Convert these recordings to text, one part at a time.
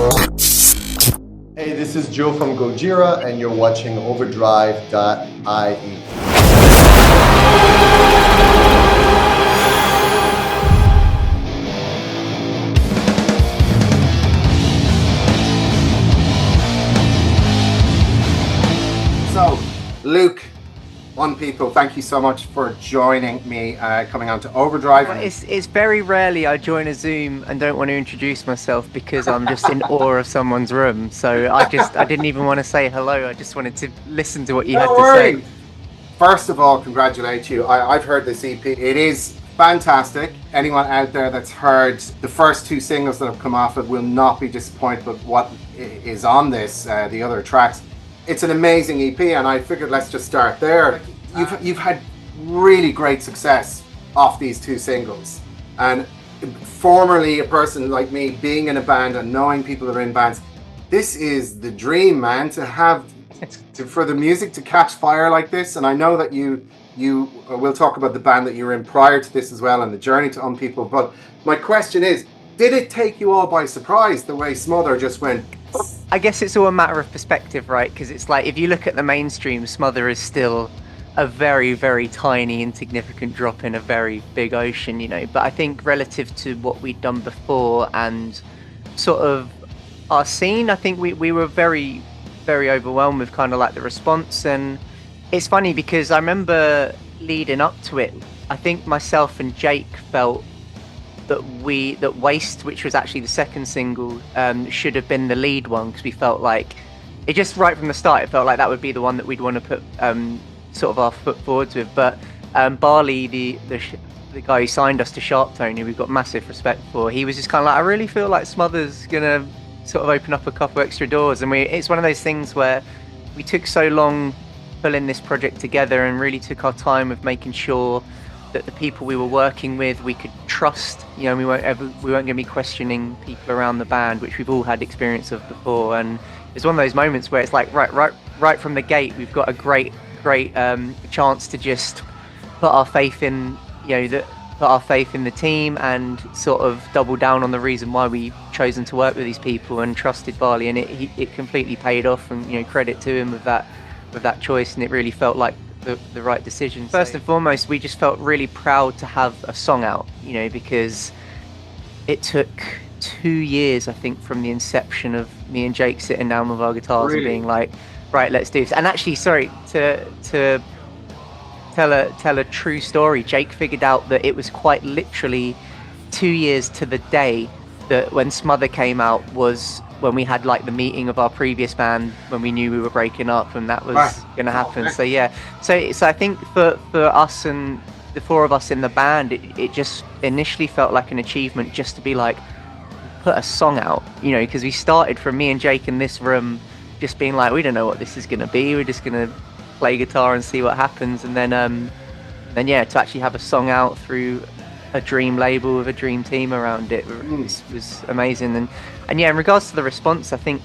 Hey, this is Joe from Gojira, and you're watching Overdrive.ie. So, Luke, Unpeople, thank you so much for joining me, coming on to Overdrive. Well, it's very rarely I join a Zoom and don't want to introduce myself because I'm just in awe of someone's room. So I didn't even want to say hello. I just wanted to listen to what you had to say. First of all, congratulate you. I've heard this EP. It is fantastic. Anyone out there that's heard the first two singles that have come off it will not be disappointed with what is on this, the other tracks. It's an amazing EP, and I figured let's just start there. You've had really great success off these two singles, and formerly a person like me being in a band and knowing people that are in bands, this is the dream, man, to have for the music to catch fire like this. And I know that you will talk about the band that you were in prior to this as well and the journey to Unpeople, but my question is, did it take you all by surprise the way Smother just went? I guess it's all a matter of perspective, right? Because it's like, if you look at the mainstream, Smother is still a very, very tiny, insignificant drop in a very big ocean, you know. But I think relative to what we'd done before and sort of our scene, I think we were very, very overwhelmed with kind of like the response. And it's funny because I remember leading up to it, I think myself and Jake felt that Waste, which was actually the second single, should have been the lead one, because we felt like it just right from the start, it felt like that would be the one that we'd want to put sort of our foot forwards with. But Barley, the guy who signed us to Sharp Tone, who we've got massive respect for, he was just kind of like, I really feel like Smother's gonna sort of open up a couple extra doors. And it's one of those things where we took so long pulling this project together and really took our time with making sure that the people we were working with we could trust. You know, we weren't going to be questioning people around the band, which we've all had experience of before. And it's one of those moments where it's like right from the gate, we've got a great chance to just put our faith in, you know, put our faith in the team and sort of double down on the reason why we chosen to work with these people and trusted Barley, and it completely paid off. And, you know, credit to him with that choice, and it really felt like the right decision. First and foremost, we just felt really proud to have a song out, you know, because it took 2 years, I think, from the inception of me and Jake sitting down with our guitars and being like, right, let's do this. And actually, sorry, to tell a true story, Jake figured out that it was quite literally 2 years to the day that when Smother came out was when we had like the meeting of our previous band when we knew we were breaking up and that was going to happen. So yeah, so I think for us and the four of us in the band, it just initially felt like an achievement just to be like, put a song out, you know, because we started from me and Jake in this room just being like, we don't know what this is going to be, we're just going to play guitar and see what happens. And then yeah, to actually have a song out through a dream label with a dream team around it was amazing. And yeah, in regards to the response, I think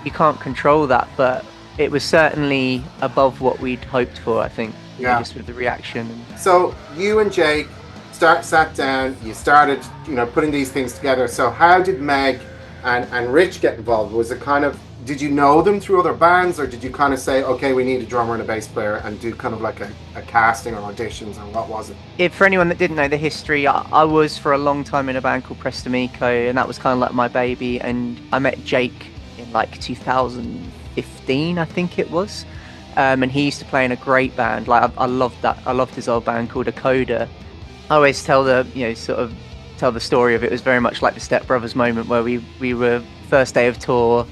you can't control that, but it was certainly above what we'd hoped for, I think, just with the reaction. So you and Jake sat down, you started, you know, putting these things together. So how did Meg and Rich get involved? Was it kind of, did you know them through other bands, or did you kind of say, okay, we need a drummer and a bass player, and do kind of like a casting or auditions, or what was it? For anyone that didn't know the history, I was for a long time in a band called Prestamiko, and that was kind of like my baby. And I met Jake in like 2015, I think it was, and he used to play in a great band. Like I loved that. I loved his old band called Akoda. I always tell the story of it. It was very much like the Step Brothers moment where we were first day of tour.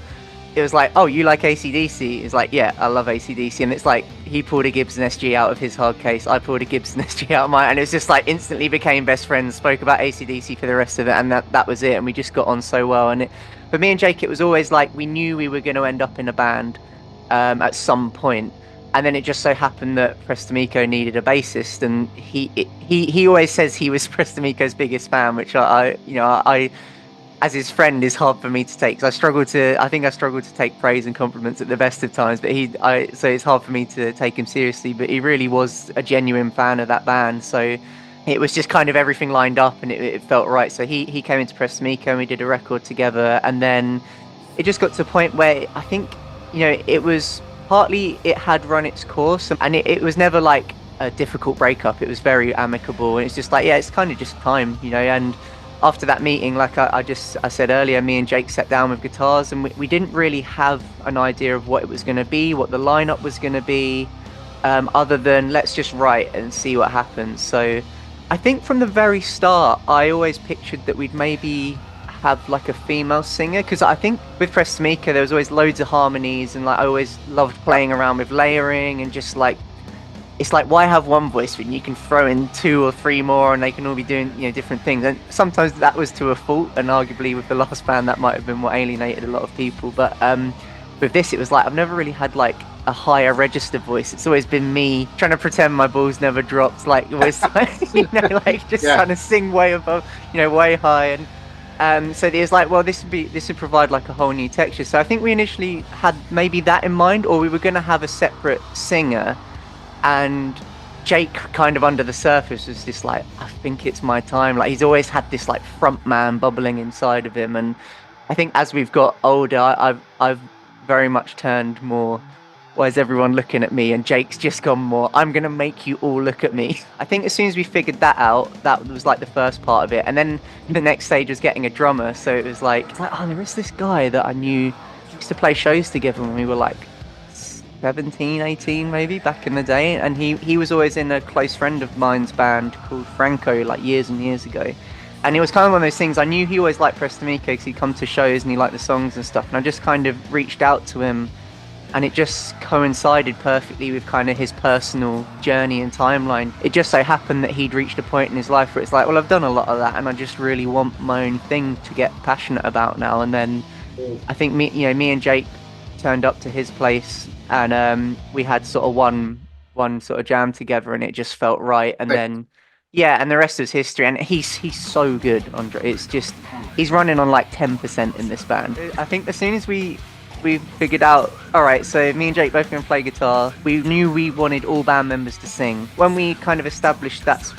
It was like, oh, you like AC/DC? It's like, yeah, I love AC/DC. And it's like, he pulled a Gibson SG out of his hard case, I pulled a Gibson SG out of mine, and it was just like instantly became best friends, spoke about AC/DC for the rest of it, and that was it. And we just got on so well. And for me and Jake, it was always like, we knew we were going to end up in a band at some point. And then it just so happened that Prestamiko needed a bassist, and he always says he was Prestamiko's biggest fan, which I as his friend is hard for me to take, because I think I struggle to take praise and compliments at the best of times, but so it's hard for me to take him seriously. But he really was a genuine fan of that band, so it was just kind of everything lined up, and it felt right. So he came into Press Mika, and we did a record together, and then it just got to a point where I think, you know, it was partly it had run its course, and it was never like a difficult breakup. It was very amicable, and it's just like, yeah, it's kind of just time, you know. And after that meeting, like I said earlier, me and Jake sat down with guitars, and we didn't really have an idea of what it was going to be, what the lineup was going to be, other than let's just write and see what happens. So I think from the very start, I always pictured that we'd maybe have like a female singer, because I think with Press Mika there was always loads of harmonies, and like I always loved playing around with layering, and just like, it's like, why have one voice when you can throw in 2 or 3 more and they can all be doing, you know, different things. And sometimes that was to a fault, and arguably with the last band that might have been what alienated a lot of people. But with this, it was like I've never really had like a higher register voice. It's always been me trying to pretend my balls never dropped, like always like, you know, like just trying to sing way above, you know, way high. And so it was like, well, this would provide like a whole new texture. So I think we initially had maybe that in mind, or we were going to have a separate singer. And Jake, kind of under the surface, was just like, I think it's my time. Like, he's always had this like front man bubbling inside of him. And I think as we've got older, I've very much turned more, why is everyone looking at me? And Jake's just gone more, I'm going to make you all look at me. I think as soon as we figured that out, that was like the first part of it. And then the next stage was getting a drummer. So it was like, oh, there is this guy that I knew, used to play shows together when we were like 17, 18 maybe, back in the day. And he was always in a close friend of mine's band called Franco, like years and years ago. And it was kind of one of those things, I knew he always liked Press Mika because he'd come to shows and he liked the songs and stuff. And I just kind of reached out to him, and it just coincided perfectly with kind of his personal journey and timeline. It just so happened that he'd reached a point in his life where it's like, well, I've done a lot of that and I just really want my own thing to get passionate about now. And then I think me and Jake turned up to his place, and we had sort of one sort of jam together, and it just felt right. And then and the rest is history. And he's so good, Andre. It's just, he's running on like 10% in this band. I think as soon as we figured out, all right, so me and Jake both going to play guitar, we knew we wanted all band members to sing. When we kind of established that's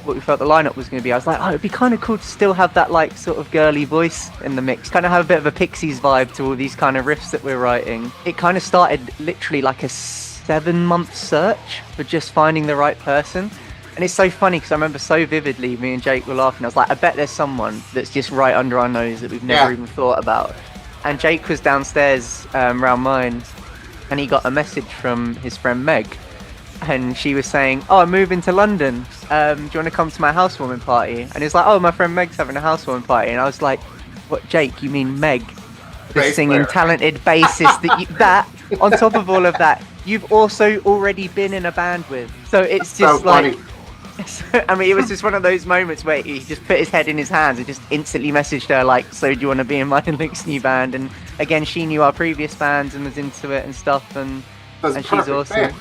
what we felt the lineup was going to be, I was like, oh, it'd be kind of cool to still have that like sort of girly voice in the mix, kind of have a bit of a Pixies vibe to all these kind of riffs that we're writing. It kind of started literally like a 7-month search for just finding the right person. And it's so funny because I remember so vividly, me and Jake were laughing. I was like, I bet there's someone that's just right under our nose that we've never even thought about. And Jake was downstairs around mine, and he got a message from his friend Meg, and she was saying, oh, I'm moving to London, do you want to come to my housewarming party? And he's like, oh, my friend Meg's having a housewarming party. And I was like, what, Jake, you mean Meg, the singing talented bassist that on top of all of that you've also already been in a band with? So it's just so like funny. I mean, it was just one of those moments where he just put his head in his hands and just instantly messaged her like, so do you want to be in mine and Luke's new band? And again, she knew our previous bands and was into it and stuff, and she's awesome.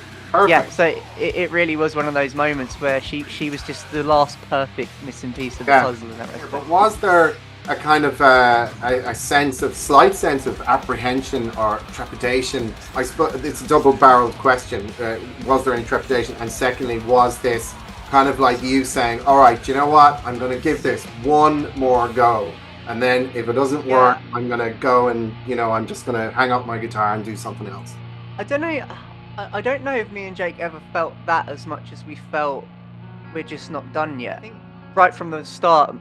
Yeah, so it really was one of those moments where she was just the last perfect missing piece of the puzzle in that respect. But was there a kind of a slight sense of apprehension or trepidation? I suppose it's a double-barreled question. Was there any trepidation? And secondly, was this kind of like you saying, all right, you know what, I'm going to give this one more go, and then if it doesn't work, I'm going to go and, you know, I'm just going to hang up my guitar and do something else? I don't know if me and Jake ever felt that as much as we felt we're just not done yet. I think right from the start,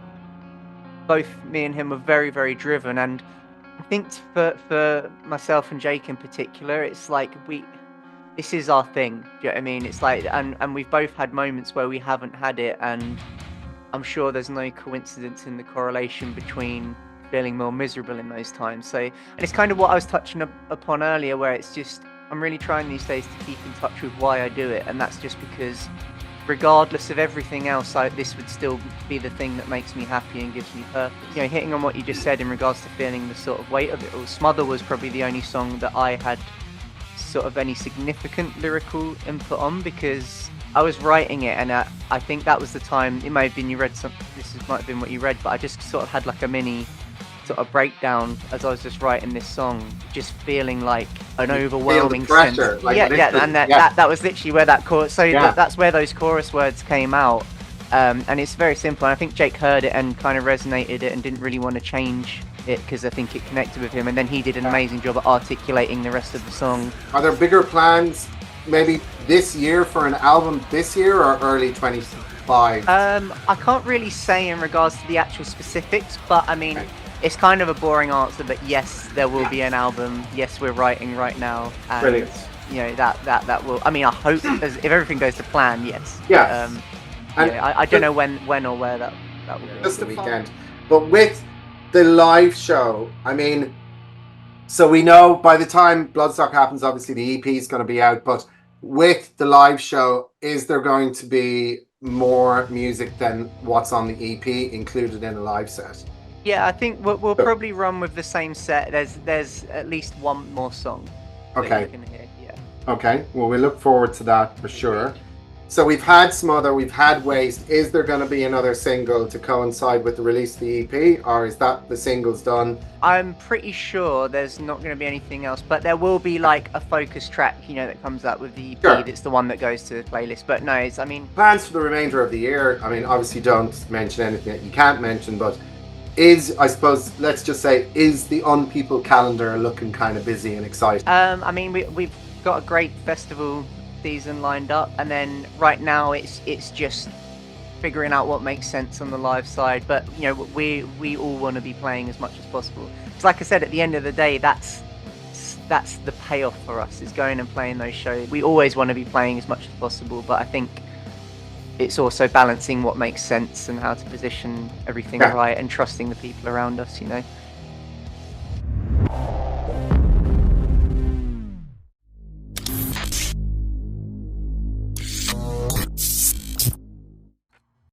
both me and him were very, very driven, and I think for myself and Jake in particular, it's like this is our thing. Do you know what I mean? It's like, and we've both had moments where we haven't had it, and I'm sure there's no coincidence in the correlation between feeling more miserable in those times. So, and it's kind of what I was touching upon earlier, where it's just, I'm really trying these days to keep in touch with why I do it, and that's just because regardless of everything else, this would still be the thing that makes me happy and gives me purpose. You know, hitting on what you just said in regards to feeling the sort of weight of it all, Smother was probably the only song that I had sort of any significant lyrical input on, because I was writing it, and I think that was the time, it may have been might have been what you read, but I just sort of had like a mini sort of breakdown as I was just writing this song, just feeling like an overwhelming pressure, sense. That was literally where that chorus. So that's where those chorus words came out. And it's very simple. And I think Jake heard it and kind of resonated it and didn't really want to change it because I think it connected with him. And then he did an amazing job at articulating the rest of the song. Are there bigger plans maybe this year for an album this year or early 25? I can't really say in regards to the actual specifics, but I mean, it's kind of a boring answer, but yes, there will be an album. Yes, we're writing right now. And, Brilliant. You know, that will, I mean, I hope if everything goes to plan, yes. Yeah. I don't know when or where that will be. Just the weekend. But with the live show, I mean, so we know by the time Bloodstock happens, obviously the EP is going to be out, but with the live show, is there going to be more music than what's on the EP included in a live set? Yeah, I think we'll probably run with the same set. There's at least one more song. Okay. You can hear, yeah. Okay. Well, we look forward to that for sure. So we've had Smother, we've had Waste. Is there going to be another single to coincide with the release of the EP, or is that the singles done? I'm pretty sure there's not going to be anything else, but there will be like a focus track, you know, that comes up with the EP. Sure. That's the one that goes to the playlist. But no, I mean, Plans for the remainder of the year. I mean, obviously don't mention anything that you can't mention, but I suppose, let's just say, is the Unpeople calendar looking kind of busy and exciting? I mean, we've got a great festival season lined up, and then right now it's just figuring out what makes sense on the live side. But you know, we all want to be playing as much as possible. It's like I said, at the end of the day, that's the payoff for us, is going and playing those shows. We always want to be playing as much as possible, but I think it's also balancing what makes sense and how to position everything right and trusting the people around us, you know.